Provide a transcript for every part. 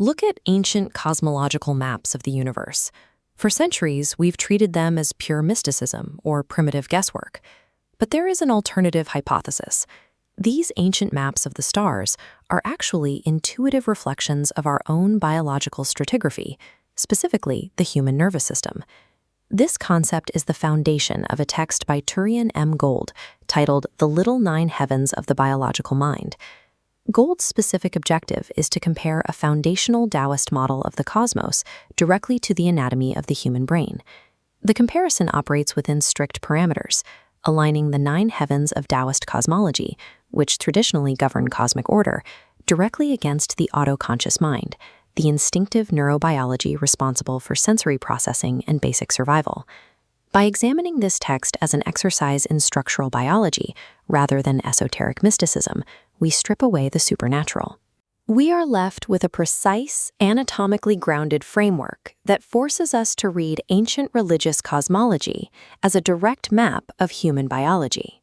Look at ancient cosmological maps of the universe. For centuries, we've treated them as pure mysticism or primitive guesswork. But there is an alternative hypothesis. These ancient maps of the stars are actually intuitive reflections of our own biological stratigraphy, specifically the human nervous system. This concept is the foundation of a text by Turian M. Gold titled The Little Nine Heavens of the Biological Mind. Gold's specific objective is to compare a foundational Daoist model of the cosmos directly to the anatomy of the human brain. The comparison operates within strict parameters, aligning the nine heavens of Daoist cosmology, which traditionally govern cosmic order, directly against the autoconscious mind, the instinctive neurobiology responsible for sensory processing and basic survival. By examining this text as an exercise in structural biology rather than esoteric mysticism, we strip away the supernatural. We are left with a precise, anatomically grounded framework that forces us to read ancient religious cosmology as a direct map of human biology.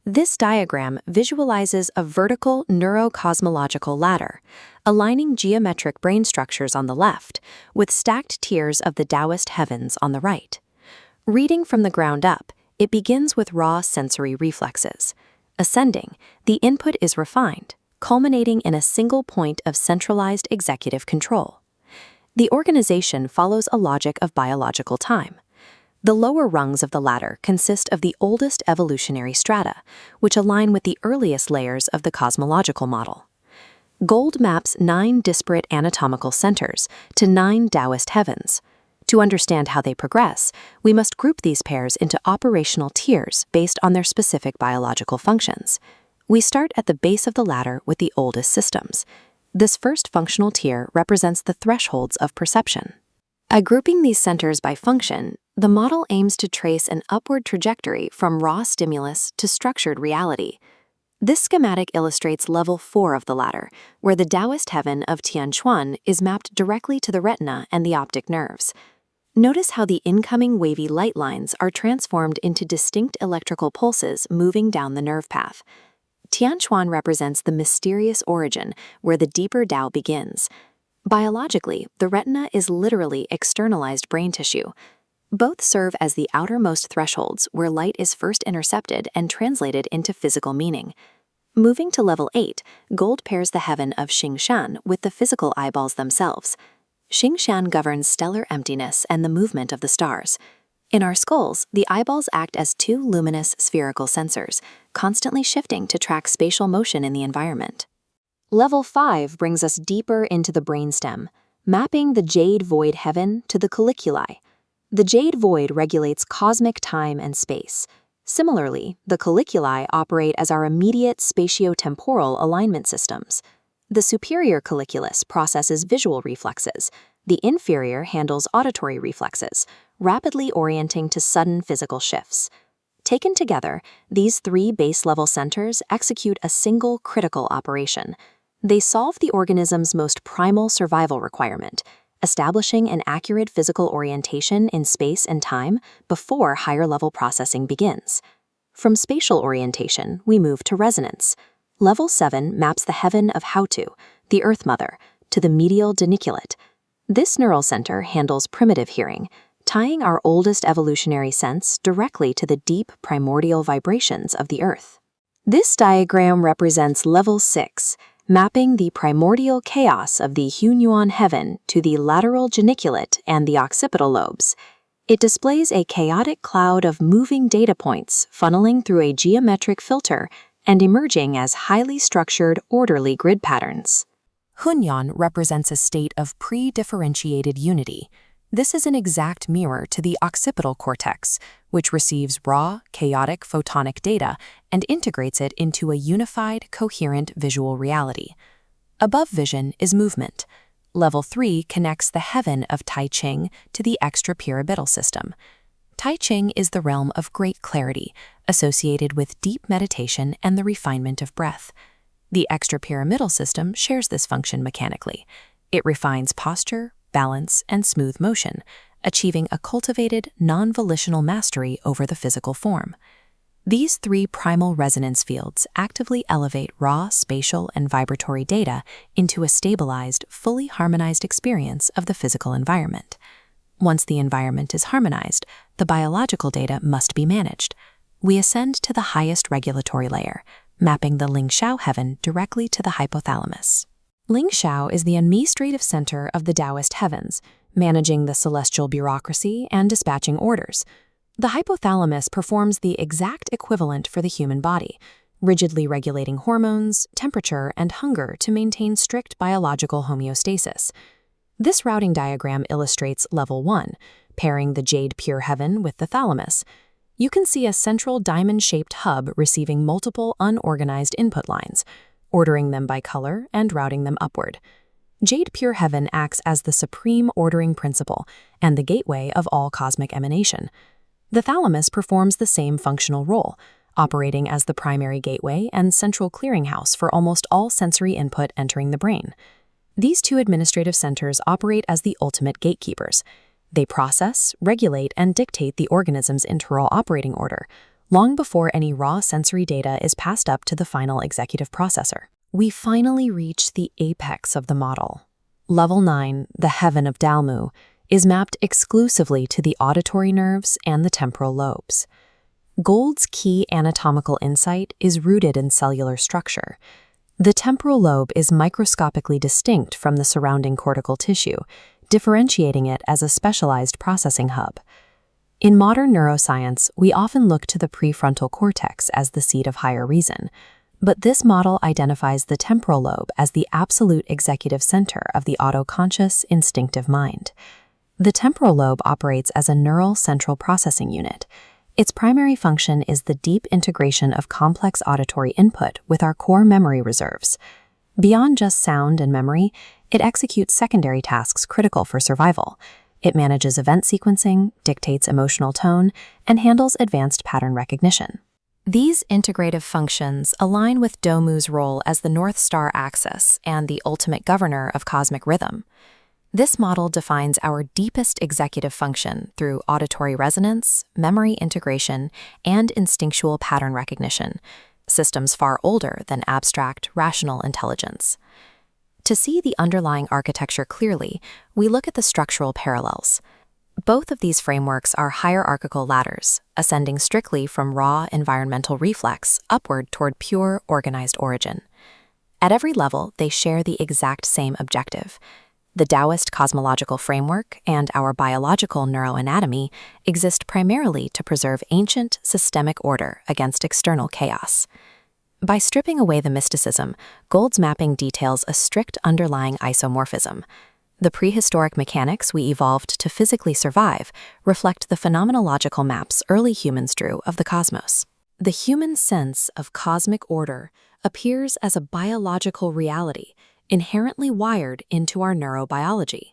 This diagram visualizes a vertical neuro-cosmological ladder, aligning geometric brain structures on the left with stacked tiers of the Daoist heavens on the right. Reading from the ground up, it begins with raw sensory reflexes. Ascending, the input is refined, culminating in a single point of centralized executive control. The organization follows a logic of biological time. The lower rungs of the ladder consist of the oldest evolutionary strata, which align with the earliest layers of the cosmological model. Gold maps 9 disparate anatomical centers to 9 Daoist heavens. To understand how they progress, we must group these pairs into operational tiers based on their specific biological functions. We start at the base of the ladder with the oldest systems. This first functional tier represents the thresholds of perception. By grouping these centers by function, the model aims to trace an upward trajectory from raw stimulus to structured reality. This schematic illustrates level 4 of the ladder, where the Daoist heaven of Tianquan is mapped directly to the retina and the optic nerves. Notice how the incoming wavy light lines are transformed into distinct electrical pulses moving down the nerve path. Tianquan represents the mysterious origin where the deeper Dao begins. Biologically, the retina is literally externalized brain tissue. Both serve as the outermost thresholds where light is first intercepted and translated into physical meaning. Moving to level 8, Gold pairs the heaven of Xingshan with the physical eyeballs themselves. Xingshan governs stellar emptiness and the movement of the stars. In our skulls, the eyeballs act as 2 luminous spherical sensors, constantly shifting to track spatial motion in the environment. Level 5 brings us deeper into the brainstem, mapping the jade void heaven to the colliculi. The jade void regulates cosmic time and space. Similarly, the colliculi operate as our immediate spatio-temporal alignment systems. The superior colliculus processes visual reflexes. The inferior handles auditory reflexes, rapidly orienting to sudden physical shifts. Taken together, these 3 base-level centers execute a single critical operation. They solve the organism's most primal survival requirement, establishing an accurate physical orientation in space and time before higher-level processing begins. From spatial orientation, we move to resonance. Level 7 maps the heaven of Hautu, the Earth Mother, to the medial geniculate. This neural center handles primitive hearing, tying our oldest evolutionary sense directly to the deep primordial vibrations of the Earth. This diagram represents level 6, mapping the primordial chaos of the Hunyuan heaven to the lateral geniculate and the occipital lobes. It displays a chaotic cloud of moving data points funneling through a geometric filter and emerging as highly structured, orderly grid patterns. Hunyuan represents a state of pre-differentiated unity. This is an exact mirror to the occipital cortex, which receives raw, chaotic photonic data and integrates it into a unified, coherent visual reality. Above vision is movement. Level 3 connects the heaven of Tai Ching to the extrapyramidal system. Tai Ching is the realm of great clarity, associated with deep meditation and the refinement of breath. The extrapyramidal system shares this function mechanically. It refines posture, balance, and smooth motion, achieving a cultivated, non-volitional mastery over the physical form. These three primal resonance fields actively elevate raw spatial and vibratory data into a stabilized, fully harmonized experience of the physical environment. Once the environment is harmonized, the biological data must be managed. We ascend to the highest regulatory layer, mapping the Lingxiao heaven directly to the hypothalamus. Lingxiao is the administrative center of the Daoist heavens, managing the celestial bureaucracy and dispatching orders. The hypothalamus performs the exact equivalent for the human body, rigidly regulating hormones, temperature, and hunger to maintain strict biological homeostasis. This routing diagram illustrates level 1, pairing the jade pure heaven with the thalamus. You can see a central diamond-shaped hub receiving multiple unorganized input lines, ordering them by color and routing them upward. Jade pure heaven acts as the supreme ordering principle and the gateway of all cosmic emanation. The thalamus performs the same functional role, operating as the primary gateway and central clearinghouse for almost all sensory input entering the brain. These two administrative centers operate as the ultimate gatekeepers. They process, regulate, and dictate the organism's internal operating order, long before any raw sensory data is passed up to the final executive processor. We finally reach the apex of the model. Level 9, the heaven of Dalmu, is mapped exclusively to the auditory nerves and the temporal lobes. Gould's key anatomical insight is rooted in cellular structure. The temporal lobe is microscopically distinct from the surrounding cortical tissue, differentiating it as a specialized processing hub. In modern neuroscience, we often look to the prefrontal cortex as the seat of higher reason, but this model identifies the temporal lobe as the absolute executive center of the autoconscious instinctive mind. The temporal lobe operates as a neural central processing unit. Its primary function is the deep integration of complex auditory input with our core memory reserves. Beyond just sound and memory, it executes secondary tasks critical for survival. It manages event sequencing, dictates emotional tone, and handles advanced pattern recognition. These integrative functions align with Domu's role as the North Star axis and the ultimate governor of cosmic rhythm. This model defines our deepest executive function through auditory resonance, memory integration, and instinctual pattern recognition, systems far older than abstract, rational intelligence. To see the underlying architecture clearly, we look at the structural parallels. Both of these frameworks are hierarchical ladders, ascending strictly from raw environmental reflex upward toward pure, organized origin. At every level, they share the exact same objective. The Daoist cosmological framework and our biological neuroanatomy exist primarily to preserve ancient, systemic order against external chaos. By stripping away the mysticism, Gould's mapping details a strict underlying isomorphism. The prehistoric mechanics we evolved to physically survive reflect the phenomenological maps early humans drew of the cosmos. The human sense of cosmic order appears as a biological reality inherently wired into our neurobiology.